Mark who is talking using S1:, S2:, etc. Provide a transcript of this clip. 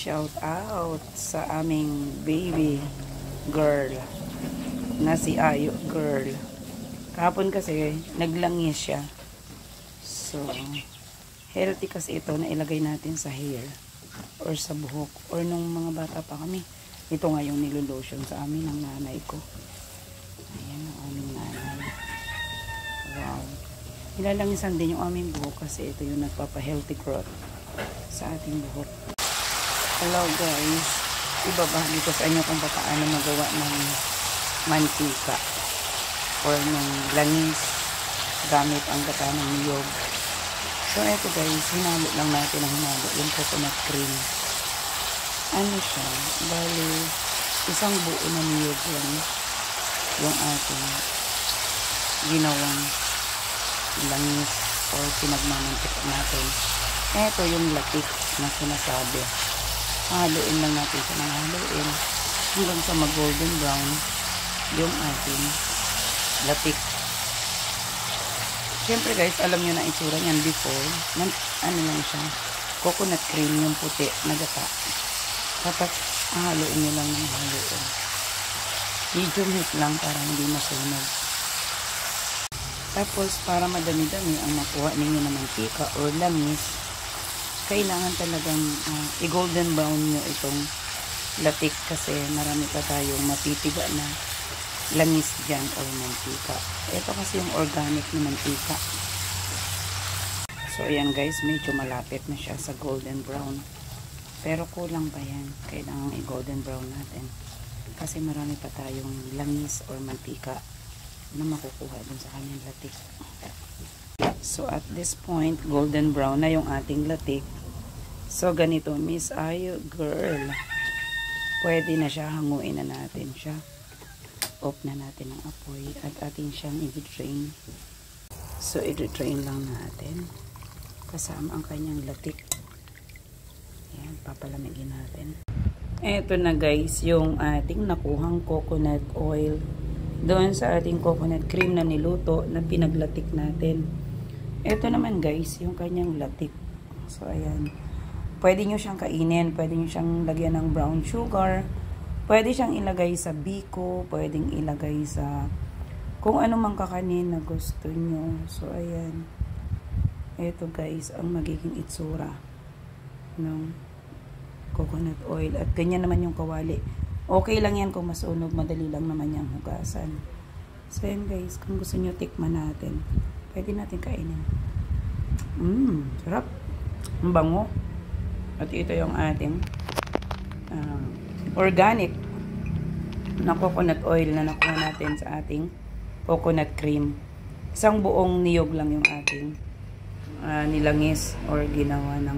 S1: Shout out sa aming baby girl na si Ayo girl. Kahapon kasi naglangis siya. So, healthy kasi ito na ilagay natin sa hair or sa buhok or nung mga bata pa kami. Ito nga yung nilolotion sa amin ng nanay ko. Ayan ang aming nanay. Wow. Nilalangisan din yung aming buhok kasi ito yung nagpapa-healthy growth sa ating buhok. Hello guys. Ibabahagi ko sa inyo kung paano magawa ng mantika or ng langis gamit ang gata ng niyog. So ito guys, hinalo lang natin ang hinalo yung coconut cream. Ano siya? Bali, isang buo na niyog lang yung ating ginawang langis or pinagmamantika natin. Ito yung latik na sinasabi. Haluin lang natin siya ng haluin hanggang sa mag-golden brown yung ating latik. Siyempre guys, alam nyo na itsura niyan before. Ano lang siya, coconut cream yung puti na gata. Tapos, haluin nyo lang ng haluin. Medium heat lang para hindi masunog. Tapos, para madami-dami ang makuha ninyo na mantika or langis, kailangan talagang i-golden brown nyo itong latik kasi marami pa tayong mapipiga na langis dyan or mantika. Ito kasi yung organic na mantika. So, ayan guys, medyo malapit na siya sa golden brown. Pero kulang pa yan. Kailangan i-golden brown natin. Kasi marami pa tayong langis or mantika na makukuha dun sa kanyang latik. So, at this point, golden brown na yung ating latik. So, ganito, Miss Ayo girl. Pwede na siya, hanguin na natin siya. Off na natin ang apoy at ating siyang i-drain. So, i-drain lang natin. Kasama ang kanyang latik. Ayan, papalamigin natin. Eto na guys, yung ating nakuhang coconut oil. Doon sa ating coconut cream na niluto na pinaglatik natin. Eto naman guys, yung kanyang latik. So, ayan. Pwede nyo siyang kainin. Pwede nyo siyang lagyan ng brown sugar. Pwede siyang ilagay sa biko. Pwedeng ilagay sa kung ano mang kakanin na gusto nyo. So, ayan. Eto guys, ang magiging itsura ng coconut oil. At ganyan naman yung kawali. Okay lang yan kung masunog. Madali lang naman yung hugasan. So, ayan guys. Kung gusto nyo tikman natin, pwede natin kainin. Sarap. Ang bango. At ito yung ating organic na coconut oil na nakuha natin sa ating coconut cream. Isang buong niyog lang yung ating nilangis or ginawa ng